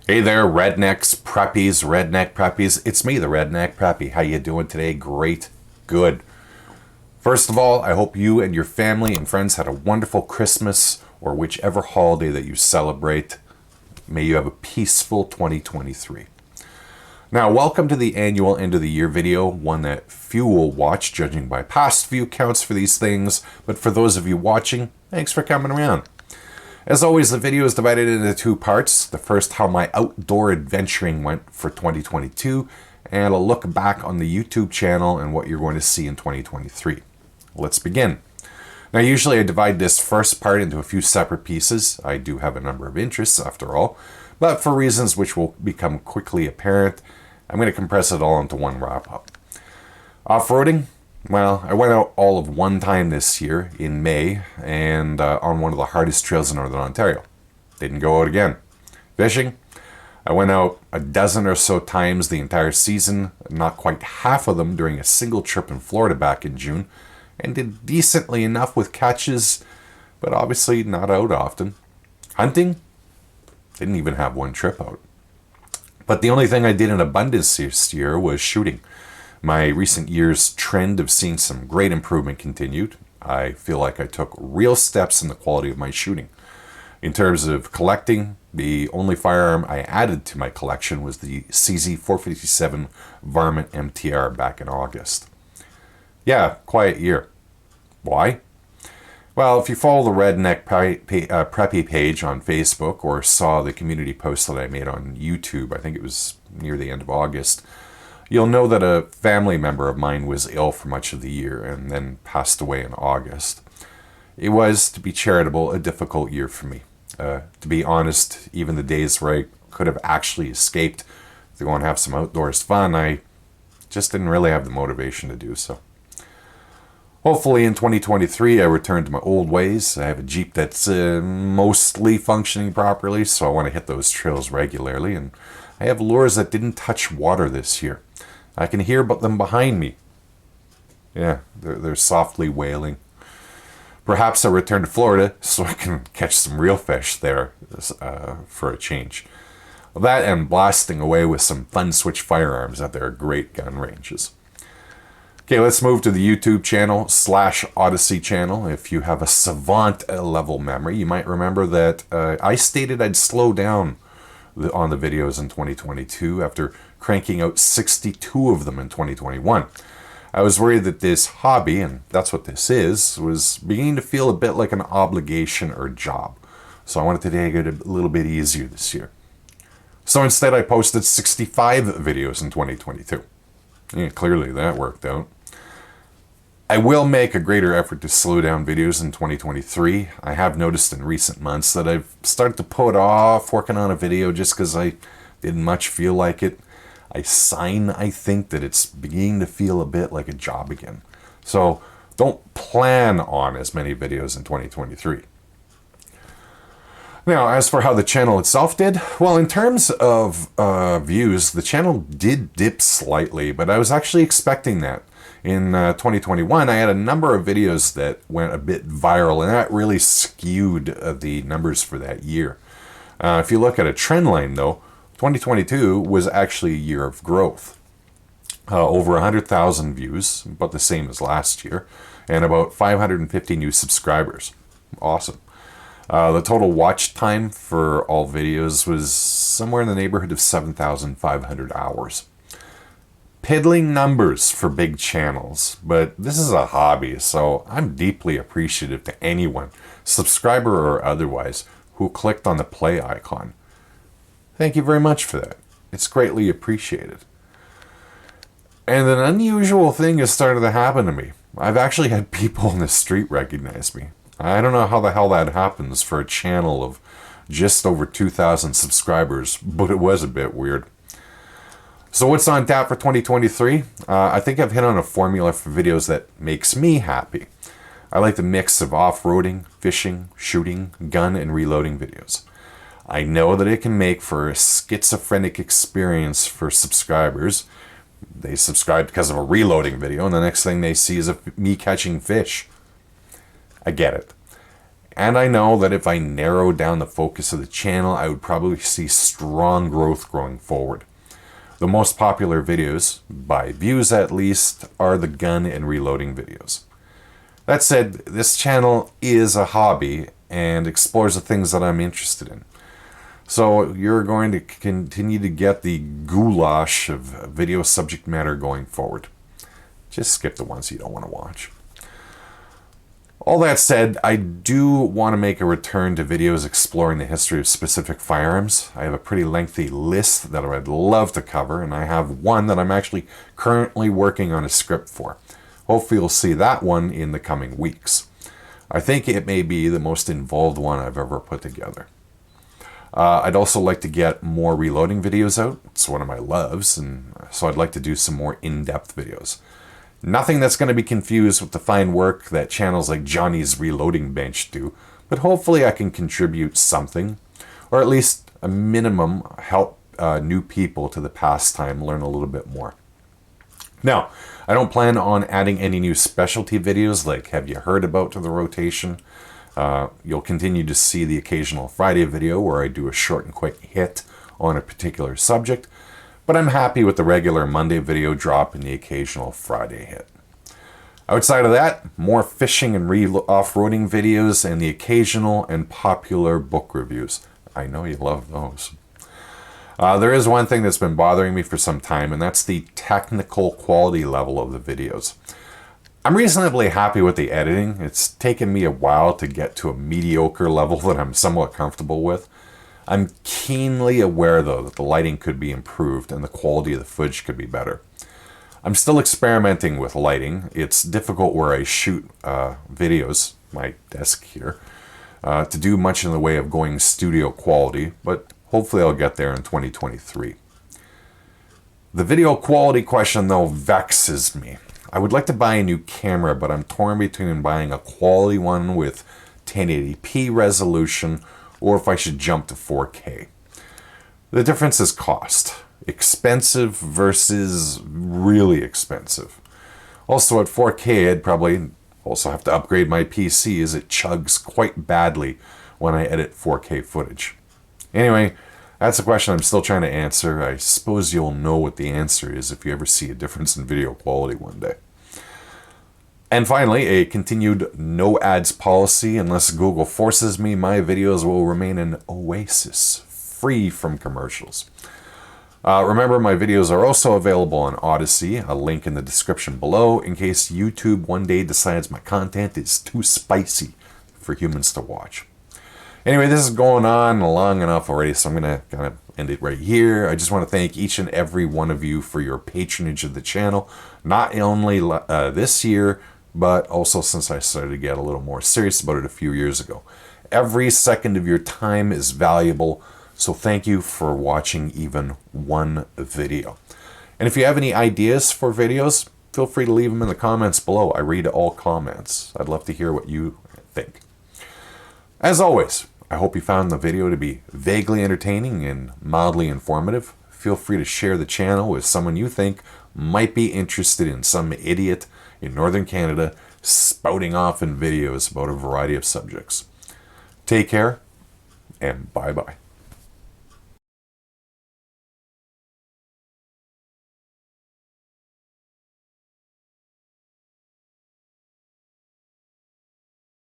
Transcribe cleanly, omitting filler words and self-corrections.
Hey there, Rednecks, Preppies, Redneck Preppies. It's me, the Redneck Preppy. How you doing today? Great. Good. First of all, I hope you and your family and friends had a wonderful Christmas or whichever holiday that you celebrate. May you have a peaceful 2023. Now, welcome to the annual end of the year video, one that few will watch, judging by past view counts for these things. But for those of you watching, thanks for coming around. As always, the video is divided into two parts. The first, how my outdoor adventuring went for 2022, and a look back on the YouTube channel and what you're going to see in 2023. Let's begin. Now, usually I divide this first part into a few separate pieces. I do have a number of interests, after all, but for reasons which will become quickly apparent, I'm going to compress it all into one wrap-up. Off-roading? Well, I went out all of one time this year in May and on one of the hardest trails in Northern Ontario. Didn't go out again. Fishing? I went out a dozen or so times the entire season, not quite half of them during a single trip in Florida back in June, and did decently enough with catches, but obviously not out often. Hunting? Didn't even have one trip out. But the only thing I did in abundance this year was shooting. My recent year's trend of seeing some great improvement continued. I feel like I took real steps in the quality of my shooting. In terms of collecting, the only firearm I added to my collection was the CZ457 Varmint MTR back in August. Yeah, quiet year. Why? Well, if you follow the Redneck Preppy page on Facebook or saw the community post that I made on YouTube, I think it was near the end of August, you'll know that a family member of mine was ill for much of the year and then passed away in August. It was, to be charitable, a difficult year for me. To be honest, even the days where I could have actually escaped to go and have some outdoors fun, I just didn't really have the motivation to do so. Hopefully in 2023 I return to my old ways. I have a Jeep that's mostly functioning properly, so I want to hit those trails regularly, and I have lures that didn't touch water this year. I can hear them behind me. Yeah, they're softly wailing. Perhaps I'll return to Florida so I can catch some real fish there for a change. That and blasting away with some fun switch firearms at their great gun ranges. Okay, let's move to the YouTube channel / Odysee channel. If you have a savant level memory, you might remember that I stated I'd slow down on the videos in 2022 after cranking out 62 of them in 2021. I was worried that this hobby, and that's what this is, was beginning to feel a bit like an obligation or job. So I wanted to take it a little bit easier this year. So instead I posted 65 videos in 2022. Yeah, clearly that worked out. I will make a greater effort to slow down videos in 2023. I have noticed in recent months that I've started to put off working on a video just because I didn't much feel like it. I think that it's beginning to feel a bit like a job again. So don't plan on as many videos in 2023. Now, as for how the channel itself did, well, in terms of views, the channel did dip slightly, but I was actually expecting that. In 2021, I had a number of videos that went a bit viral, and that really skewed the numbers for that year. If you look at a trend line, though, 2022 was actually a year of growth. Over 100,000 views, about the same as last year, and about 550 new subscribers. Awesome. The total watch time for all videos was somewhere in the neighborhood of 7,500 hours. Piddling numbers for big channels, but this is a hobby, so I'm deeply appreciative to anyone, subscriber or otherwise, who clicked on the play icon. Thank you very much for that. It's greatly appreciated. And an unusual thing has started to happen to me. I've actually had people in the street recognize me. I don't know how the hell that happens for a channel of just over 2,000 subscribers, but it was a bit weird. So what's on tap for 2023? I think I've hit on a formula for videos that makes me happy. I like the mix of off-roading, fishing, shooting, gun, and reloading videos. I know that it can make for a schizophrenic experience for subscribers. They subscribe because of a reloading video, and the next thing they see is me catching fish. I get it. And I know that if I narrowed down the focus of the channel, I would probably see strong growth going forward. The most popular videos, by views at least, are the gun and reloading videos. That said, this channel is a hobby and explores the things that I'm interested in. So you're going to continue to get the goulash of video subject matter going forward. Just skip the ones you don't want to watch. All that said, I do want to make a return to videos exploring the history of specific firearms. I have a pretty lengthy list that I'd love to cover, and I have one that I'm actually currently working on a script for. Hopefully you'll see that one in the coming weeks. I think it may be the most involved one I've ever put together. I'd also like to get more reloading videos out. It's one of my loves, and so I'd like to do some more in-depth videos. Nothing that's going to be confused with the fine work that channels like Johnny's Reloading Bench do, but hopefully I can contribute something, or at least a minimum help new people to the pastime learn a little bit more. Now, I don't plan on adding any new specialty videos like Have You Heard About to the rotation. You'll continue to see the occasional Friday video where I do a short and quick hit on a particular subject, but I'm happy with the regular Monday video drop and the occasional Friday hit. Outside of that, more fishing and off-roading videos and the occasional and popular book reviews. I know you love those. There is one thing that's been bothering me for some time, and that's the technical quality level of the videos. I'm reasonably happy with the editing. It's taken me a while to get to a mediocre level that I'm somewhat comfortable with. I'm keenly aware, though, that the lighting could be improved and the quality of the footage could be better. I'm still experimenting with lighting. It's difficult where I shoot videos, my desk here, to do much in the way of going studio quality, but hopefully I'll get there in 2023. The video quality question, though, vexes me. I would like to buy a new camera, but I'm torn between buying a quality one with 1080p resolution or if I should jump to 4K. The difference is cost. Expensive versus really expensive. Also at 4K, I'd probably also have to upgrade my PC as it chugs quite badly when I edit 4K footage. Anyway, that's a question I'm still trying to answer. I suppose you'll know what the answer is if you ever see a difference in video quality one day. And finally, a continued no ads policy. Unless Google forces me, my videos will remain an oasis, free from commercials. Remember, my videos are also available on Odysee, a link in the description below, in case YouTube one day decides my content is too spicy for humans to watch. Anyway, this is going on long enough already, so I'm going to kind of end it right here. I just want to thank each and every one of you for your patronage of the channel, not only this year, but also since I started to get a little more serious about it a few years ago. Every second of your time is valuable, so thank you for watching even one video. And if you have any ideas for videos, feel free to leave them in the comments below. I read all comments. I'd love to hear what you think. As always, I hope you found the video to be vaguely entertaining and mildly informative. Feel free to share the channel with someone you think might be interested in some idiot in Northern Canada spouting off in videos about a variety of subjects. Take care, and bye-bye.